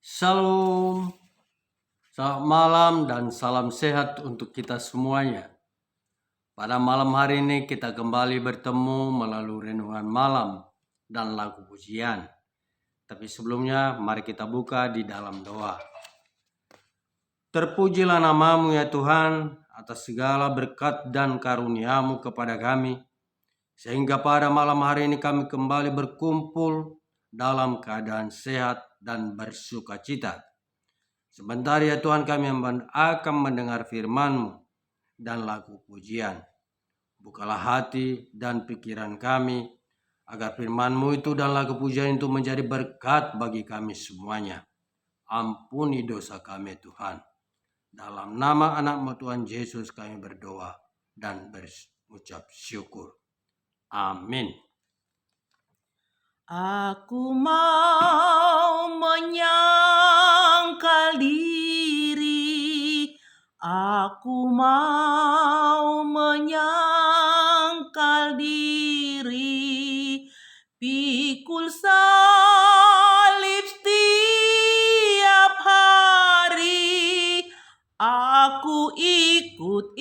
Shalom, selamat malam dan salam sehat untuk kita semuanya. Pada malam hari ini kita kembali bertemu melalui renungan malam dan lagu pujian. Tapi sebelumnya mari kita buka di dalam doa. Terpujilah namamu ya Tuhan atas segala berkat dan karuniamu kepada kami. Sehingga pada malam hari ini kami kembali berkumpul dalam keadaan sehat dan bersukacita. Sebentar ya Tuhan, kami akan mendengar firman-Mu dan lagu pujian. Bukalah hati dan pikiran kami, agar firman-Mu itu dan lagu pujian itu menjadi berkat bagi kami semuanya. Ampuni dosa kami Tuhan. Dalam nama anak-Mu Tuhan Yesus kami berdoa dan berucap syukur. Amin. Aku mau menyangkal diri, aku mau menyangkal diri, pikul salib setiap hari, aku ikut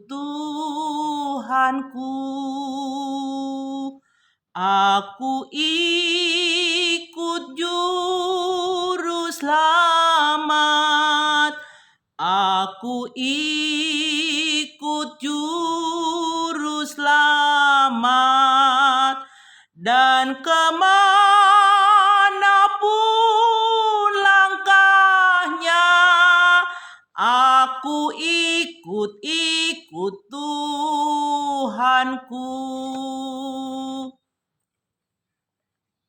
Tuhanku. Aku ikut juru selamat, aku ikut juru selamat, dan kemanapun langkahnya, aku ikut Tuhanku.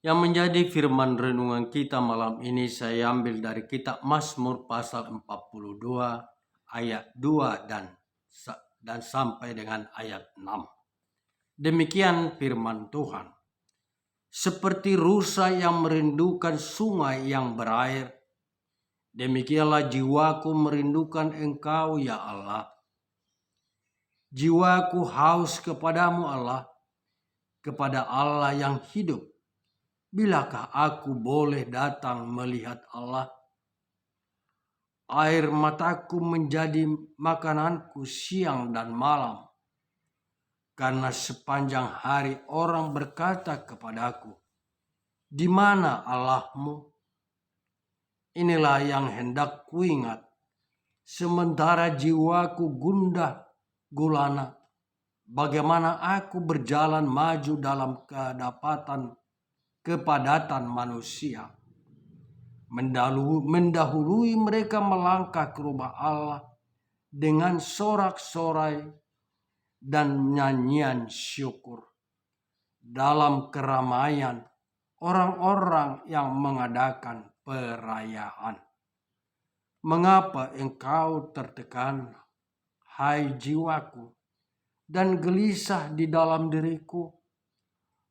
Yang menjadi firman renungan kita malam ini saya ambil dari kitab Mazmur pasal 42 ayat 2 dan sampai dengan ayat 6. Demikian firman Tuhan. Seperti rusa yang merindukan sungai yang berair, demikianlah jiwaku merindukan Engkau ya Allah. Jiwaku haus kepadamu Allah, kepada Allah yang hidup. Bilakah aku boleh datang melihat Allah? Air mataku menjadi makananku siang dan malam. Karena sepanjang hari orang berkata kepadaku, di mana Allahmu? Inilah yang hendak kuingat. Sementara jiwaku gundah gulana, bagaimana aku berjalan maju dalam kepadatan manusia. Mendahului mereka melangkah ke rumah Allah dengan sorak-sorai dan nyanyian syukur. Dalam keramaian orang-orang yang mengadakan perayaan. Mengapa engkau tertekan, hai jiwaku, dan gelisah di dalam diriku?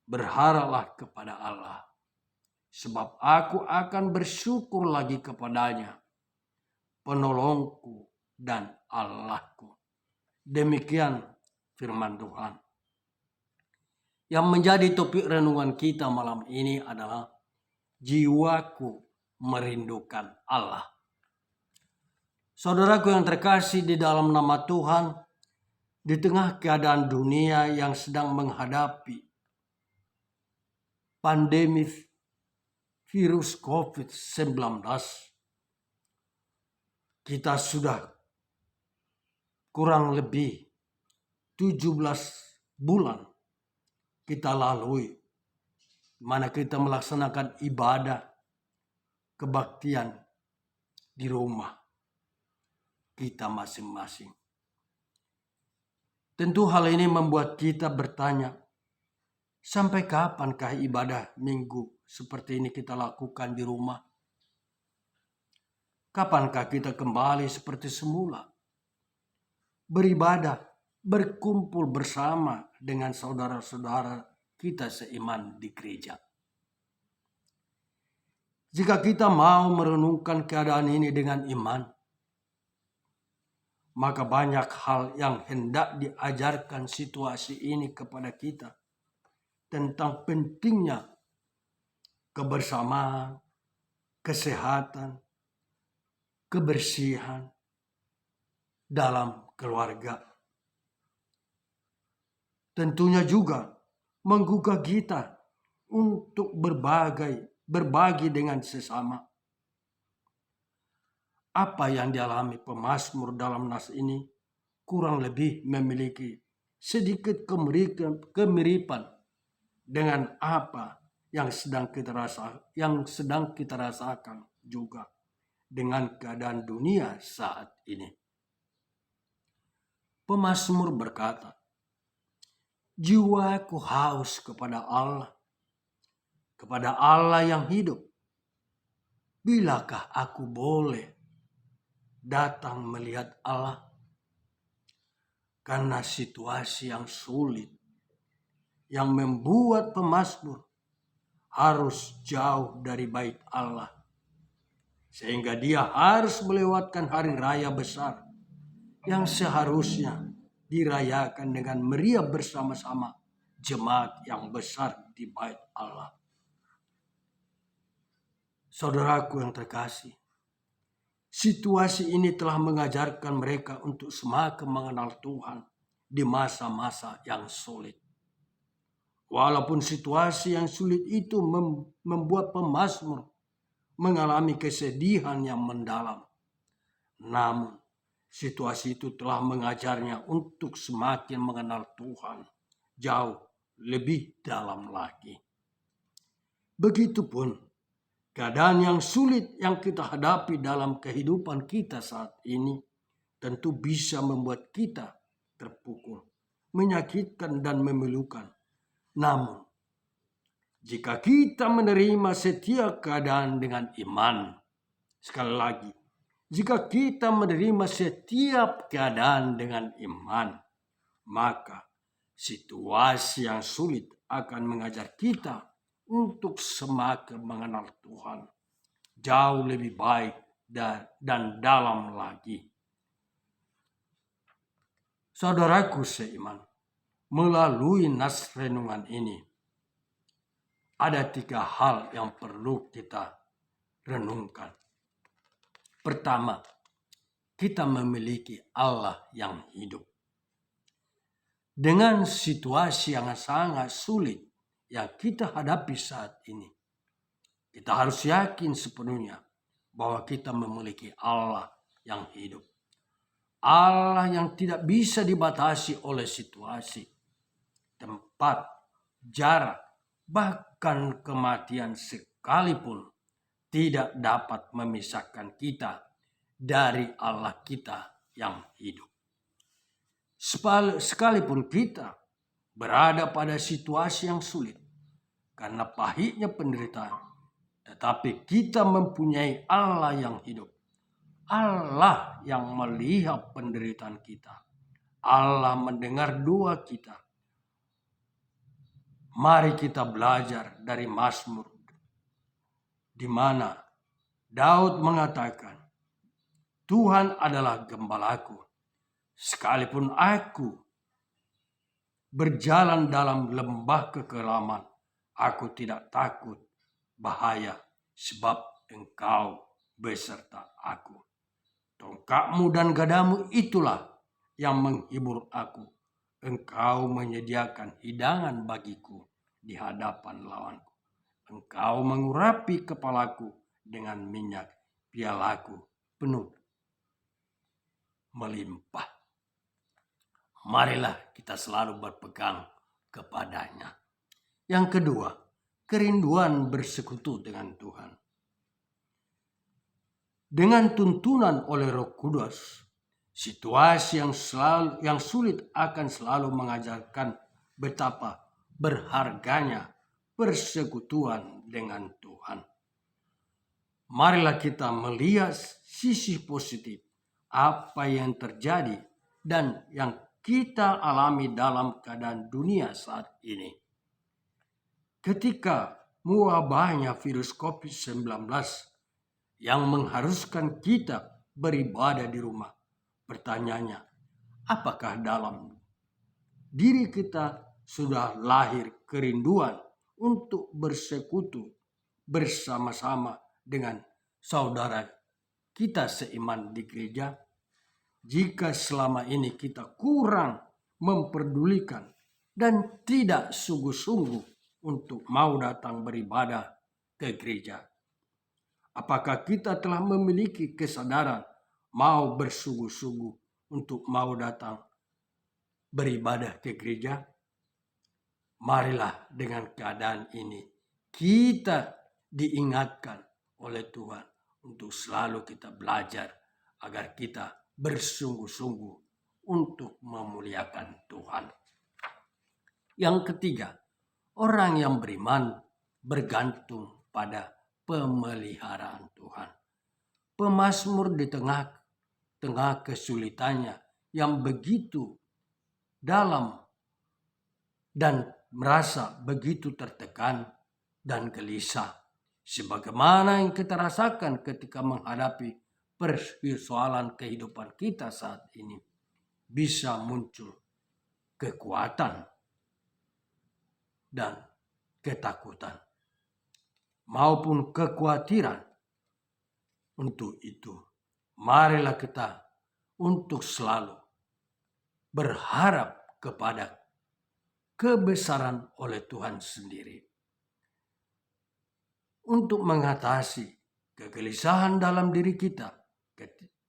Berharaplah kepada Allah, sebab aku akan bersyukur lagi kepadanya, penolongku dan Allahku. Demikian firman Tuhan. Yang menjadi topik renungan kita malam ini adalah jiwaku merindukan Allah. Saudaraku yang terkasih di dalam nama Tuhan, di tengah keadaan dunia yang sedang menghadapi pandemi virus COVID-19, kita sudah kurang lebih 17 bulan kita lalui, mana kita melaksanakan ibadah kebaktian di rumah kita masing-masing. Tentu hal ini membuat kita bertanya, sampai kapankah ibadah minggu seperti ini kita lakukan di rumah? Kapankah kita kembali seperti semula? Beribadah, berkumpul bersama dengan saudara-saudara kita seiman di gereja. Jika kita mau merenungkan keadaan ini dengan iman, maka banyak hal yang hendak diajarkan situasi ini kepada kita tentang pentingnya kebersamaan, kesehatan, kebersihan dalam keluarga. Tentunya juga menggugah kita untuk berbagi dengan sesama. Apa yang dialami pemazmur dalam nas ini kurang lebih memiliki sedikit kemiripan dengan apa yang sedang kita rasakan juga dengan keadaan dunia saat ini. Pemazmur berkata, jiwaku haus kepada Allah yang hidup. Bilakah aku boleh datang melihat Allah? Karena situasi yang sulit yang membuat pemazmur harus jauh dari bait Allah, sehingga dia harus melewatkan hari raya besar yang seharusnya dirayakan dengan meriah bersama-sama jemaat yang besar di bait Allah. Saudaraku yang terkasih, situasi ini telah mengajarkan mereka untuk semakin mengenal Tuhan di masa-masa yang sulit. Walaupun situasi yang sulit itu membuat pemazmur mengalami kesedihan yang mendalam, namun situasi itu telah mengajarnya untuk semakin mengenal Tuhan jauh lebih dalam lagi. Begitupun keadaan yang sulit yang kita hadapi dalam kehidupan kita saat ini tentu bisa membuat kita terpukul, menyakitkan dan memilukan. Namun, jika kita menerima setiap keadaan dengan iman, sekali lagi, jika kita menerima setiap keadaan dengan iman, maka situasi yang sulit akan mengajar kita untuk semakin mengenal Tuhan jauh lebih baik dan dalam lagi. Saudaraku seiman, melalui nas renungan ini ada 3 hal yang perlu kita renungkan. Pertama, kita memiliki Allah yang hidup. Dengan situasi yang sangat sulit yang kita hadapi saat ini, kita harus yakin sepenuhnya bahwa kita memiliki Allah yang hidup. Allah yang tidak bisa dibatasi oleh situasi, tempat, jarak, bahkan kematian sekalipun tidak dapat memisahkan kita dari Allah kita yang hidup. Sekalipun kita berada pada situasi yang sulit karena pahitnya penderitaan, tetapi kita mempunyai Allah yang hidup. Allah yang melihat penderitaan kita. Allah mendengar doa kita. Mari kita belajar dari Mazmur, di mana Daud mengatakan, Tuhan adalah gembalaku, sekalipun aku berjalan dalam lembah kekelaman, aku tidak takut bahaya, sebab Engkau beserta aku. Tongkatmu dan gadamu itulah yang menghibur aku. Engkau menyediakan hidangan bagiku di hadapan lawanku. Engkau mengurapi kepalaku dengan minyak, pialaku penuh melimpah. Marilah kita selalu berpegang kepadanya. Yang kedua, kerinduan bersekutu dengan Tuhan. Dengan tuntunan oleh Roh Kudus, situasi yang sulit akan selalu mengajarkan betapa berharganya persekutuan dengan Tuhan. Marilah kita melihat sisi positif apa yang terjadi dan yang kita alami dalam keadaan dunia saat ini. Ketika mewabahnya virus COVID-19 yang mengharuskan kita beribadah di rumah, pertanyaannya, apakah dalam diri kita sudah lahir kerinduan untuk bersekutu bersama-sama dengan saudara kita seiman di gereja, jika selama ini kita kurang memperdulikan dan tidak sungguh-sungguh untuk mau datang beribadah ke gereja. Apakah kita telah memiliki kesadaran mau bersungguh-sungguh untuk mau datang beribadah ke gereja? Marilah dengan keadaan ini kita diingatkan oleh Tuhan untuk selalu kita belajar agar kita bersungguh-sungguh untuk memuliakan Tuhan. Yang ketiga, orang yang beriman bergantung pada pemeliharaan Tuhan. Pemazmur di tengah kesulitannya yang begitu dalam dan merasa begitu tertekan dan gelisah, sebagaimana yang kita rasakan ketika menghadapi persoalan kehidupan kita saat ini, bisa muncul kekuatan dan ketakutan maupun kekhawatiran. Untuk itu, marilah kita untuk selalu berharap kepada kebesaran oleh Tuhan sendiri. Untuk mengatasi kegelisahan dalam diri kita,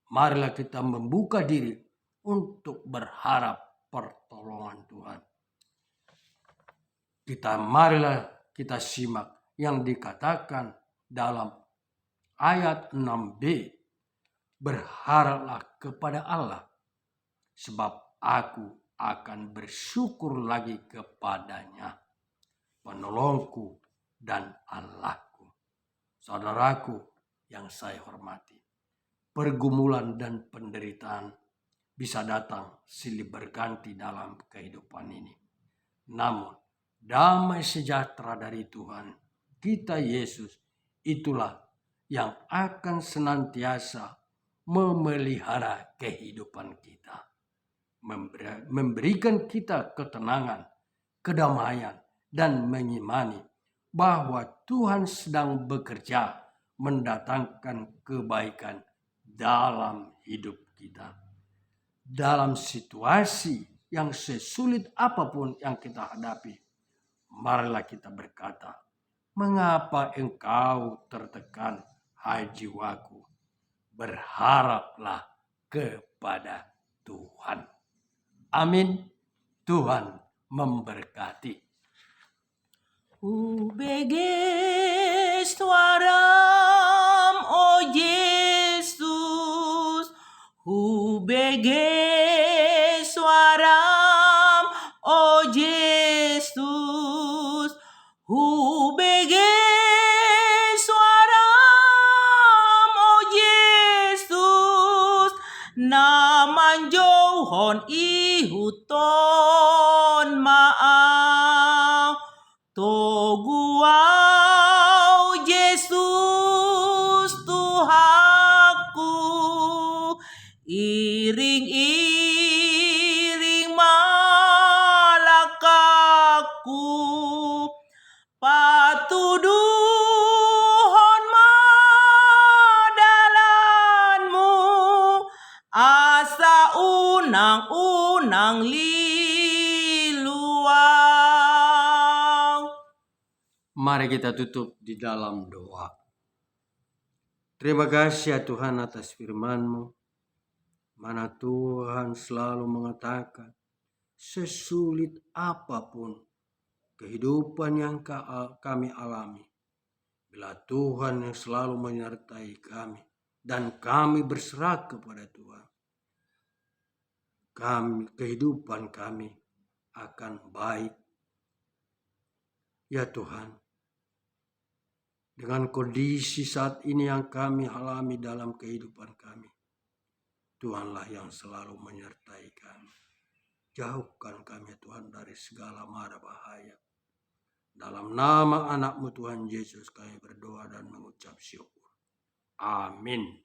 marilah kita membuka diri untuk berharap pertolongan Tuhan. Marilah kita simak yang dikatakan dalam ayat 6b. Berharaplah kepada Allah, sebab aku akan bersyukur lagi kepadanya, penolongku dan Allahku. Saudaraku yang saya hormati, pergumulan dan penderitaan bisa datang silih berganti dalam kehidupan ini. Namun, damai sejahtera dari Tuhan kita Yesus itulah yang akan senantiasa memelihara kehidupan kita, memberikan kita ketenangan, kedamaian, dan mengimani bahwa Tuhan sedang bekerja mendatangkan kebaikan dalam hidup kita. Dalam situasi yang sesulit apapun yang kita hadapi, marilah kita berkata, "Mengapa engkau tertekan, hai jiwaku? Berharaplah kepada Tuhan." Amin. Tuhan memberkati. Ubeges tuaram, oh Yesus, ubeges tuaram, oh Yesus, ubeges tuaram, oh Yesus, naman johon ihuton maang toguau Yesus Tuhanku, iring-iring malakaku, patuduhon madalanmu, asa unang-unang liluang. Mari kita tutup di dalam doa. Terima kasih ya Tuhan atas firman-Mu, mana Tuhan selalu mengatakan, sesulit apapun kehidupan yang kami alami, bila Tuhan yang selalu menyertai kami dan kami berserah kepada Tuhan, kehidupan kami akan baik. Ya Tuhan, dengan kondisi saat ini yang kami alami dalam kehidupan kami, Tuhanlah yang selalu menyertai kami. Jauhkan kami Tuhan dari segala mara bahaya. Dalam nama anak-Mu Tuhan Yesus kami berdoa dan mengucap syukur. Amin.